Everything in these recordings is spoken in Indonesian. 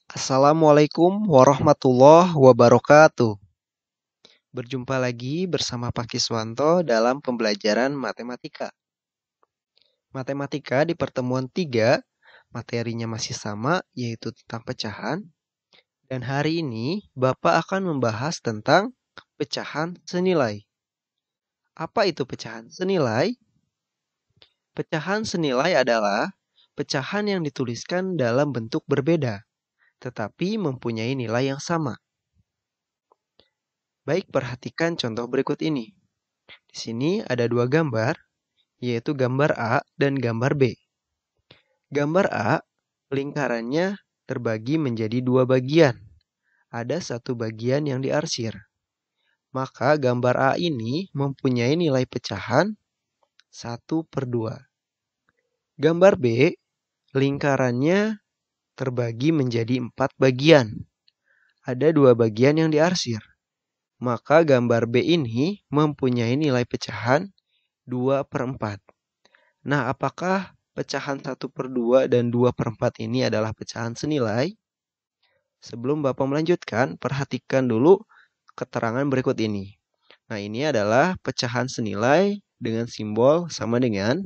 Assalamualaikum warahmatullahi wabarakatuh. Berjumpa lagi bersama Pak Kiswanto dalam pembelajaran matematika. Matematika di pertemuan 3, materinya masih sama, yaitu tentang pecahan. Dan hari ini, Bapak akan membahas tentang pecahan senilai. Apa itu pecahan senilai? Pecahan senilai adalah pecahan yang dituliskan dalam bentuk berbeda, tetapi mempunyai nilai yang sama. Baik, perhatikan contoh berikut ini. Di sini ada dua gambar, yaitu gambar A dan gambar B. Gambar A, lingkarannya terbagi menjadi dua bagian. Ada satu bagian yang diarsir. Maka gambar A ini mempunyai nilai pecahan 1/2. Gambar B, lingkarannya terbagi menjadi 4 bagian. Ada dua bagian yang diarsir. Maka gambar B ini mempunyai nilai pecahan 2/4. Nah, apakah pecahan 1/2 dan 2/4 ini adalah pecahan senilai? Sebelum Bapak melanjutkan, perhatikan dulu keterangan berikut ini. Nah, ini adalah pecahan senilai dengan simbol sama dengan,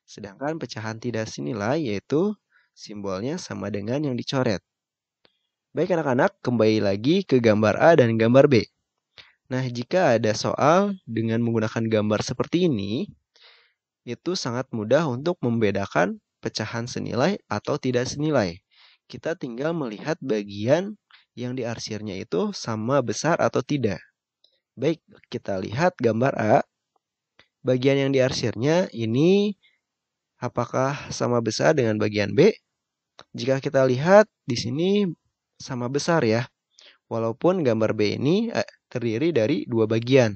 sedangkan pecahan tidak senilai yaitu simbolnya sama dengan yang dicoret. Baik anak-anak, kembali lagi ke gambar A dan gambar B. Nah, jika ada soal dengan menggunakan gambar seperti ini, itu sangat mudah untuk membedakan pecahan senilai atau tidak senilai. Kita tinggal melihat bagian yang diarsirnya itu sama besar atau tidak. Baik, kita lihat gambar A. Bagian yang diarsirnya ini apakah sama besar dengan bagian B? Jika kita lihat di sini sama besar ya. Walaupun gambar B ini terdiri dari dua bagian.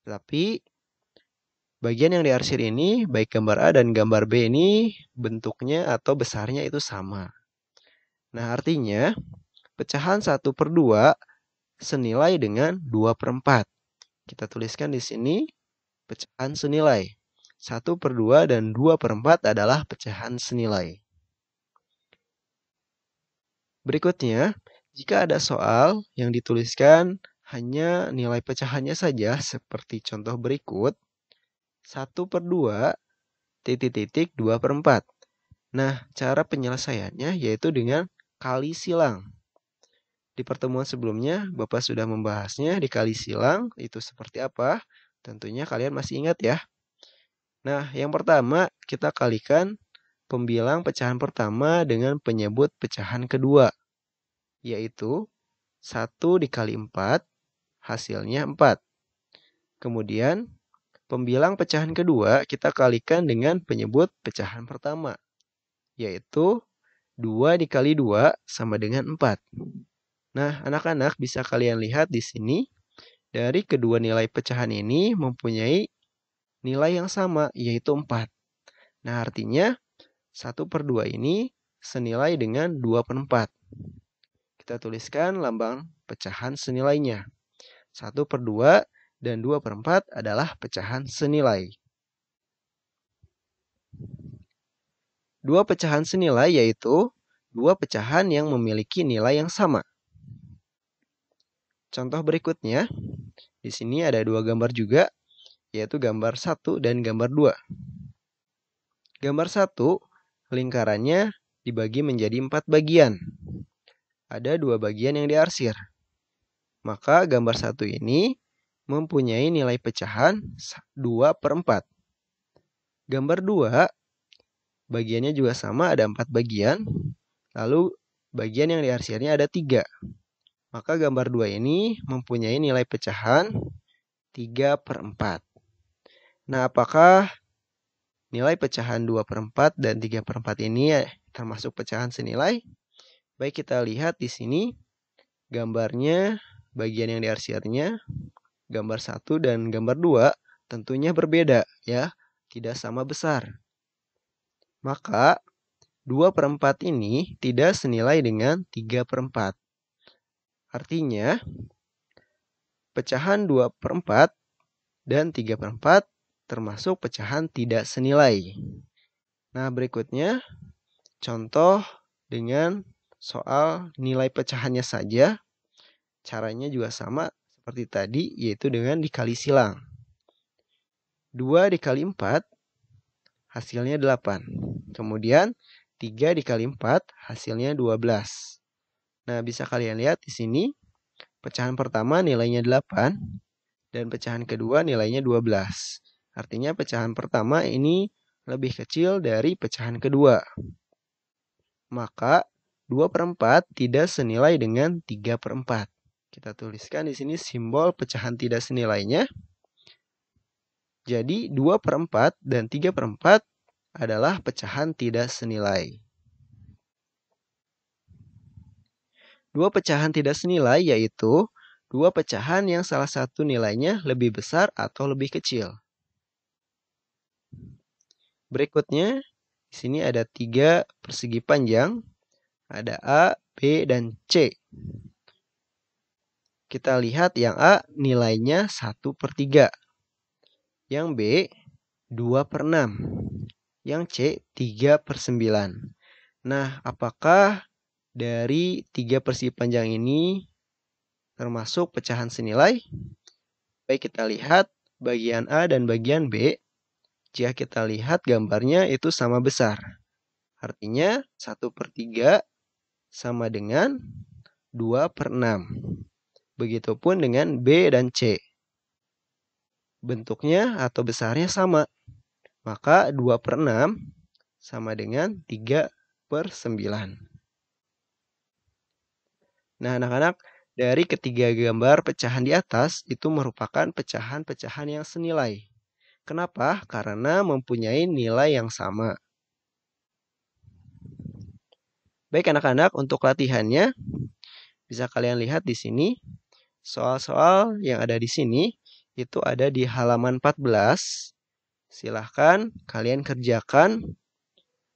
Tapi bagian yang diarsir ini, baik gambar A dan gambar B ini bentuknya atau besarnya itu sama. Nah, artinya pecahan 1/2 senilai dengan 2/4. Kita tuliskan di sini pecahan senilai. 1/2 dan 2/4 adalah pecahan senilai. Berikutnya, jika ada soal yang dituliskan hanya nilai pecahannya saja seperti contoh berikut, 1/2 titik-titik 2/4. Nah, cara penyelesaiannya yaitu dengan kali silang. Di pertemuan sebelumnya, Bapak sudah membahasnya dikali silang, itu seperti apa? Tentunya kalian masih ingat ya. Nah, yang pertama kita kalikan pembilang pecahan pertama dengan penyebut pecahan kedua, yaitu 1 dikali 4, hasilnya 4. Kemudian, pembilang pecahan kedua kita kalikan dengan penyebut pecahan pertama, yaitu 2 dikali 2 sama dengan 4. Nah, anak-anak bisa kalian lihat di sini, dari kedua nilai pecahan ini mempunyai nilai yang sama, yaitu 4. Nah, artinya 1/2 ini senilai dengan 2/4. Kita tuliskan lambang pecahan senilainya. 1/2 dan 2/4 adalah pecahan senilai. Dua pecahan senilai yaitu dua pecahan yang memiliki nilai yang sama. Contoh berikutnya, di sini ada dua gambar juga, yaitu gambar 1 dan gambar 2. Gambar 1, lingkarannya dibagi menjadi 4 bagian. Ada dua bagian yang diarsir. Maka gambar 1 ini mempunyai nilai pecahan 2/4. Gambar 2, bagiannya juga sama, ada 4 bagian. Lalu bagian yang diarsirnya ada 3. Maka gambar 2 ini mempunyai nilai pecahan 3/4. Nah, apakah nilai pecahan 2/4 dan 3/4 ini termasuk pecahan senilai? Baik, kita lihat di sini gambarnya, bagian yang diarsirnya, gambar 1 dan gambar 2 tentunya berbeda ya, tidak sama besar. Maka 2/4 ini tidak senilai dengan 3/4. Artinya, pecahan 2/4 dan 3/4 termasuk pecahan tidak senilai. Nah, berikutnya contoh dengan soal nilai pecahannya saja. Caranya juga sama seperti tadi, yaitu dengan dikali silang. 2 dikali 4 hasilnya 8. Kemudian 3 dikali 4 hasilnya 12. Nah, bisa kalian lihat di sini pecahan pertama nilainya 8 dan pecahan kedua nilainya 12. Artinya pecahan pertama ini lebih kecil dari pecahan kedua. Maka 2/4 tidak senilai dengan 3/4. Kita tuliskan di sini simbol pecahan tidak senilainya. Jadi 2/4 dan 3/4 adalah pecahan tidak senilai. Dua pecahan tidak senilai yaitu dua pecahan yang salah satu nilainya lebih besar atau lebih kecil. Berikutnya, di sini ada 3 persegi panjang. Ada A, B, dan C. Kita lihat yang A nilainya 1/3. Yang B 2/6. Yang C 3/9. Nah, apakah dari 3 persegi panjang ini termasuk pecahan senilai? Baik, kita lihat bagian A dan bagian B. Jika kita lihat gambarnya itu sama besar. Artinya 1/3 sama dengan 2/6. Begitupun dengan B dan C. Bentuknya atau besarnya sama. Maka 2/6 sama dengan 3/9. Nah, anak-anak, dari ketiga gambar pecahan di atas itu merupakan pecahan-pecahan yang senilai. Kenapa? Karena mempunyai nilai yang sama. Baik anak-anak, untuk latihannya bisa kalian lihat di sini. Soal-soal yang ada di sini itu ada di halaman 14. Silahkan kalian kerjakan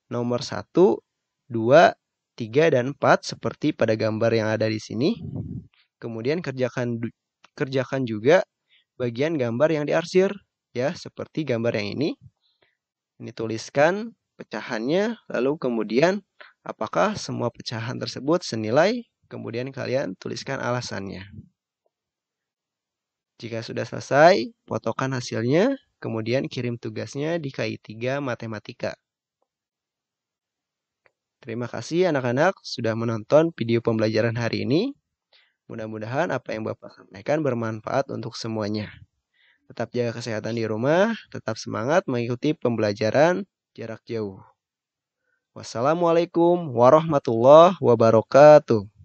nomor 1, 2, 3, dan 4 seperti pada gambar yang ada di sini. Kemudian kerjakan juga bagian gambar yang diarsir, ya, seperti gambar yang ini. Ini tuliskan pecahannya, lalu kemudian apakah semua pecahan tersebut senilai, kemudian kalian tuliskan alasannya. Jika sudah selesai, fotokan hasilnya, kemudian kirim tugasnya di KI3 Matematika. Terima kasih anak-anak sudah menonton video pembelajaran hari ini. Mudah-mudahan apa yang Bapak sampaikan bermanfaat untuk semuanya. Tetap jaga kesehatan di rumah, tetap semangat mengikuti pembelajaran jarak jauh. Wassalamualaikum warahmatullahi wabarakatuh.